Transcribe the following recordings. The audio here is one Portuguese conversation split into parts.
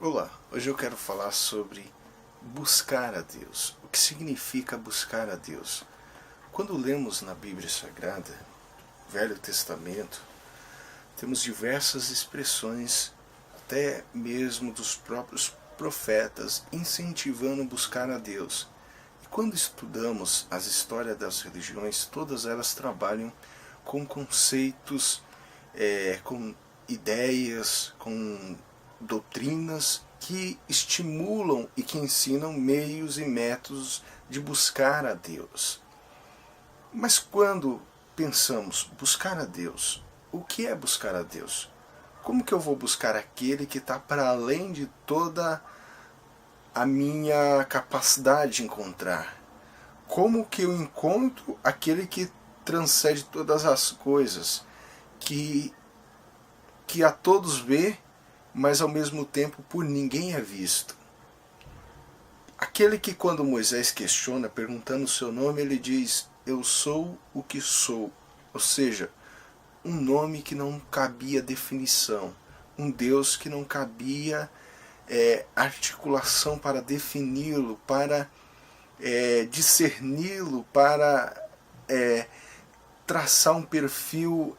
Olá, hoje eu quero falar sobre buscar a Deus. O que significa buscar a Deus? Quando lemos na Bíblia Sagrada, Velho Testamento, temos diversas expressões, até mesmo dos próprios profetas, incentivando buscar a Deus. E quando estudamos as histórias das religiões, todas elas trabalham com conceitos, com ideias, com doutrinas que estimulam e que ensinam meios e métodos de buscar a Deus. Mas quando pensamos buscar a Deus, o que é buscar a Deus? Como que eu vou buscar aquele que está para além de toda a minha capacidade de encontrar? Como que eu encontro aquele que transcende todas as coisas, que a todos vê, mas ao mesmo tempo por ninguém é visto? Aquele que quando Moisés questiona, perguntando o seu nome, ele diz: eu sou o que sou. Ou seja, um nome que não cabia definição, um Deus que não cabia articulação para defini-lo, para discerni-lo, para traçar um perfil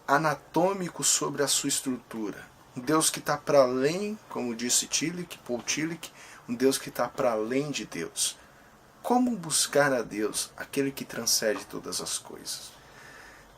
anatômico sobre a sua estrutura. Um Deus que está para além, como disse Paul Tillich, um Deus que está para além de Deus. Como buscar a Deus, aquele que transcende todas as coisas?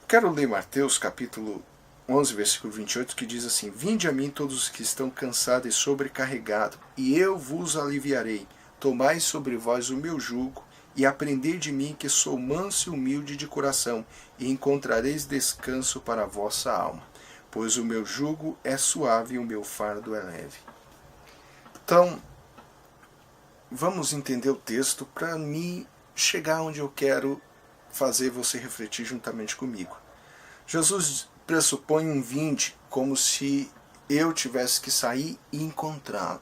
Quero ler Mateus capítulo 11, versículo 28, que diz assim: Vinde a mim todos os que estão cansados e sobrecarregados, e eu vos aliviarei. Tomai sobre vós o meu jugo, e aprendei de mim, que sou manso e humilde de coração, e encontrareis descanso para a vossa alma. Pois o meu jugo é suave e o meu fardo é leve. Então, vamos entender o texto para mim chegar onde eu quero fazer você refletir juntamente comigo. Jesus pressupõe um vinde como se eu tivesse que sair e encontrá-lo.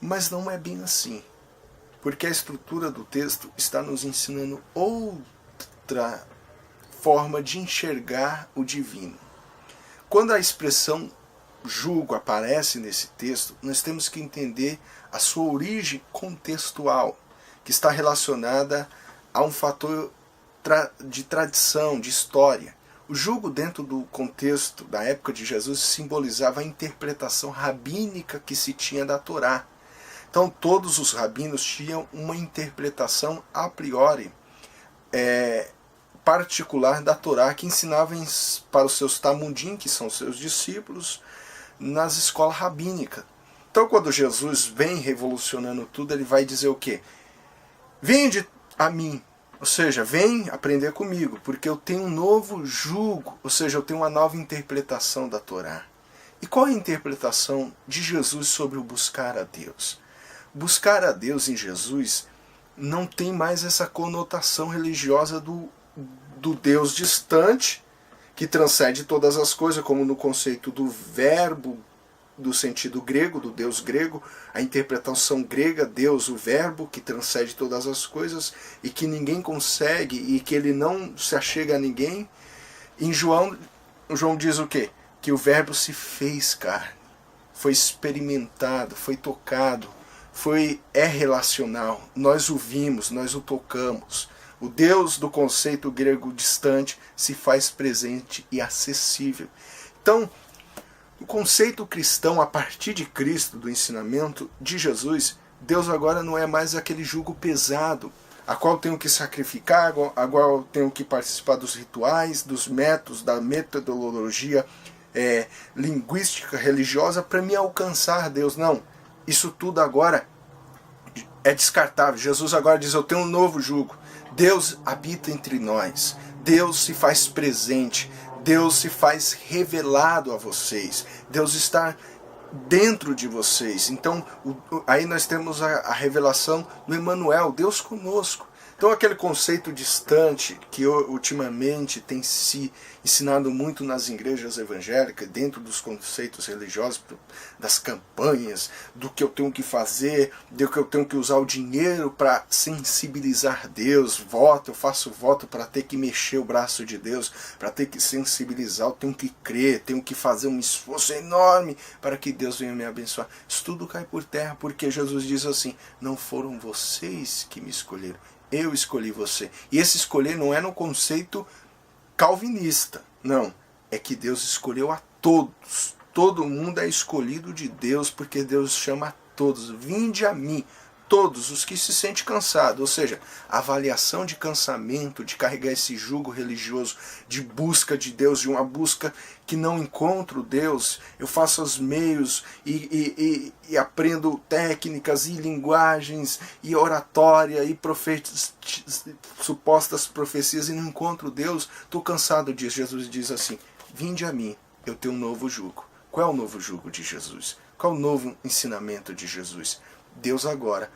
Mas não é bem assim, porque a estrutura do texto está nos ensinando outra forma de enxergar o divino. Quando a expressão jugo aparece nesse texto, nós temos que entender a sua origem contextual, que está relacionada a um fator de tradição, de história. O jugo, dentro do contexto da época de Jesus, simbolizava a interpretação rabínica que se tinha da Torá. Então todos os rabinos tinham uma interpretação a priori particular da Torá, que ensinavam para os seus tamudim, que são seus discípulos, nas escolas rabínicas. Então quando Jesus vem revolucionando tudo, ele vai dizer o quê? Vinde a mim, ou seja, vem aprender comigo, porque eu tenho um novo jugo, ou seja, eu tenho uma nova interpretação da Torá. E qual é a interpretação de Jesus sobre o buscar a Deus? Buscar a Deus em Jesus não tem mais essa conotação religiosa do Deus distante, que transcende todas as coisas, como no conceito do verbo, do sentido grego, do Deus grego, a interpretação grega, Deus, o verbo, que transcende todas as coisas, e que ninguém consegue, e que ele não se achega a ninguém. Em João diz o quê? Que o verbo se fez carne, foi experimentado, foi tocado, é relacional, nós o vimos, nós o tocamos. O Deus do conceito grego distante se faz presente e acessível. Então, o conceito cristão, a partir de Cristo, do ensinamento de Jesus, Deus agora não é mais aquele jugo pesado, a qual eu tenho que sacrificar, a qual eu tenho que participar dos rituais, dos métodos, da metodologia linguística, religiosa, para me alcançar Deus. Não, isso tudo agora é descartável. Jesus agora diz: eu tenho um novo jugo. Deus habita entre nós, Deus se faz presente, Deus se faz revelado a vocês, Deus está dentro de vocês. Então aí nós temos a revelação do Emmanuel, Deus conosco. Então aquele conceito distante que ultimamente tem se ensinado muito nas igrejas evangélicas, dentro dos conceitos religiosos, das campanhas, do que eu tenho que fazer, do que eu tenho que usar o dinheiro para sensibilizar Deus, eu faço voto para ter que mexer o braço de Deus, para ter que sensibilizar, eu tenho que crer, tenho que fazer um esforço enorme para que Deus venha me abençoar. Isso tudo cai por terra, porque Jesus diz assim, não foram vocês que me escolheram, eu escolhi você. E esse escolher não é no conceito calvinista, não. É que Deus escolheu a todos. Todo mundo é escolhido de Deus, porque Deus chama a todos. Vinde a mim, todos os que se sentem cansados. Ou seja, a avaliação de cansamento, de carregar esse jugo religioso, de busca de Deus, de uma busca que não encontro Deus. Eu faço os meios e aprendo técnicas e linguagens e oratória e supostas profecias e não encontro Deus. Estou cansado disso. Jesus diz assim, vinde a mim, eu tenho um novo jugo. Qual é o novo jugo de Jesus? Qual é o novo ensinamento de Jesus? Deus agora,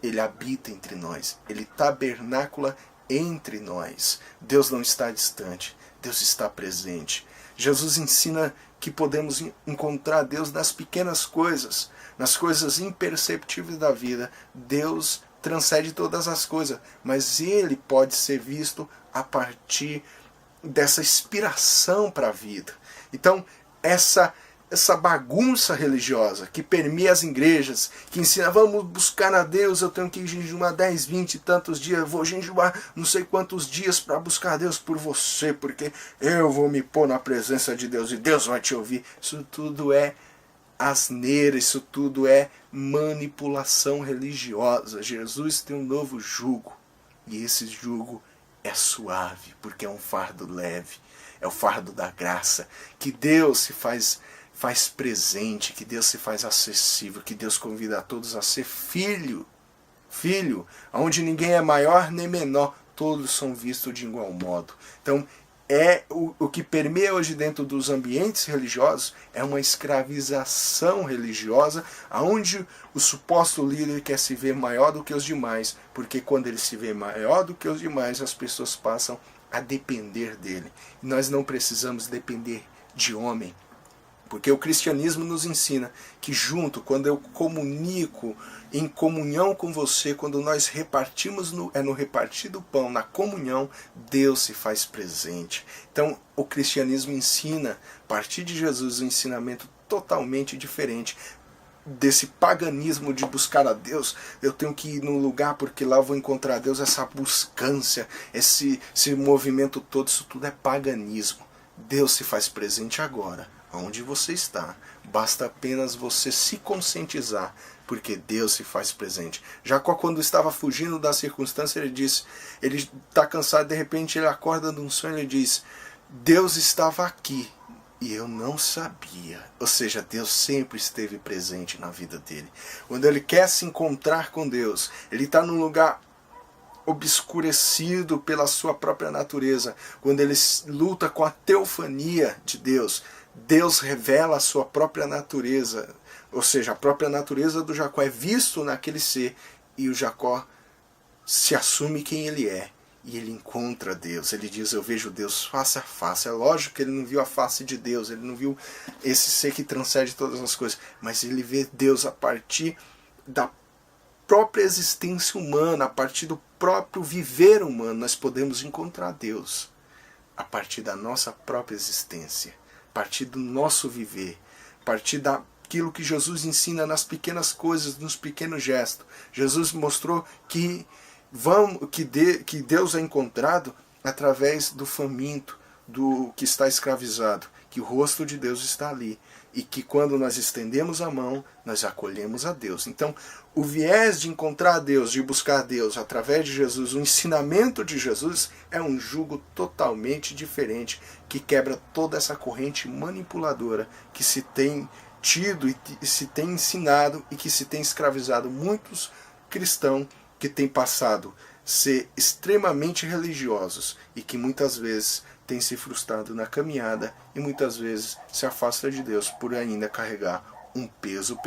Ele habita entre nós. Ele tabernácula entre nós. Deus não está distante. Deus está presente. Jesus ensina que podemos encontrar Deus nas pequenas coisas, nas coisas imperceptíveis da vida. Deus transcende todas as coisas, mas Ele pode ser visto a partir dessa inspiração para a vida. Então, essa bagunça religiosa que permeia as igrejas, que ensina, vamos buscar a Deus, eu tenho que jejuar 10, 20 e tantos dias, eu vou jejuar não sei quantos dias para buscar a Deus por você, porque eu vou me pôr na presença de Deus e Deus vai te ouvir. Isso tudo é asneira, isso tudo é manipulação religiosa. Jesus tem um novo jugo, e esse jugo é suave, porque é um fardo leve, é o fardo da graça, que Deus se faz presente, que Deus se faz acessível, que Deus convida a todos a ser filho, onde ninguém é maior nem menor, todos são vistos de igual modo. Então, o que permeia hoje dentro dos ambientes religiosos é uma escravização religiosa, onde o suposto líder quer se ver maior do que os demais, porque quando ele se vê maior do que os demais, as pessoas passam a depender dele. E nós não precisamos depender de homem, porque o cristianismo nos ensina que quando eu comunico em comunhão com você, quando nós repartimos no repartir do pão, na comunhão, Deus se faz presente. Então o cristianismo ensina, a partir de Jesus, um ensinamento totalmente diferente desse paganismo de buscar a Deus. Eu tenho que ir num lugar porque lá eu vou encontrar Deus, essa buscância, esse movimento todo, isso tudo é paganismo. Deus se faz presente agora, onde você está. Basta apenas você se conscientizar, porque Deus se faz presente. Jacó, quando estava fugindo da circunstância, ele está cansado, de repente ele acorda de um sonho e ele diz, Deus estava aqui e eu não sabia. Ou seja, Deus sempre esteve presente na vida dele. Quando ele quer se encontrar com Deus, ele está num lugar obscurecido pela sua própria natureza. Quando ele luta com a teofania de Deus, Deus revela a sua própria natureza. Ou seja, a própria natureza do Jacó é visto naquele ser, e o Jacó se assume quem ele é. E ele encontra Deus. Ele diz, eu vejo Deus face a face. É lógico que ele não viu a face de Deus, ele não viu esse ser que transcende todas as coisas, mas ele vê Deus a partir da própria existência humana, a partir do próprio viver humano. Nós podemos encontrar Deus a partir da nossa própria existência, a partir do nosso viver, a partir daquilo que Jesus ensina nas pequenas coisas, nos pequenos gestos. Jesus mostrou que Deus é encontrado através do faminto, do que está escravizado, que o rosto de Deus está ali, e que quando nós estendemos a mão, nós acolhemos a Deus. Então, o viés de encontrar Deus, de buscar Deus através de Jesus, o ensinamento de Jesus é um jugo totalmente diferente, que quebra toda essa corrente manipuladora que se tem tido e se tem ensinado e que se tem escravizado muitos cristãos que têm passado a ser extremamente religiosos e que muitas vezes têm se frustrado na caminhada e muitas vezes se afasta de Deus por ainda carregar um peso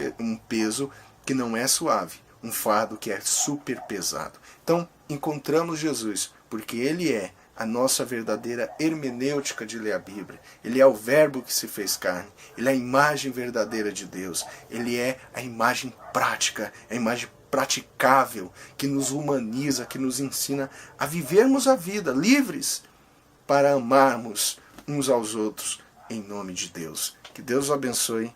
que não é suave, um fardo que é super pesado. Então, encontramos Jesus, porque Ele é a nossa verdadeira hermenêutica de ler a Bíblia. Ele é o verbo que se fez carne. Ele é a imagem verdadeira de Deus. Ele é a imagem prática, a imagem praticável, que nos humaniza, que nos ensina a vivermos a vida livres para amarmos uns aos outros em nome de Deus. Que Deus o abençoe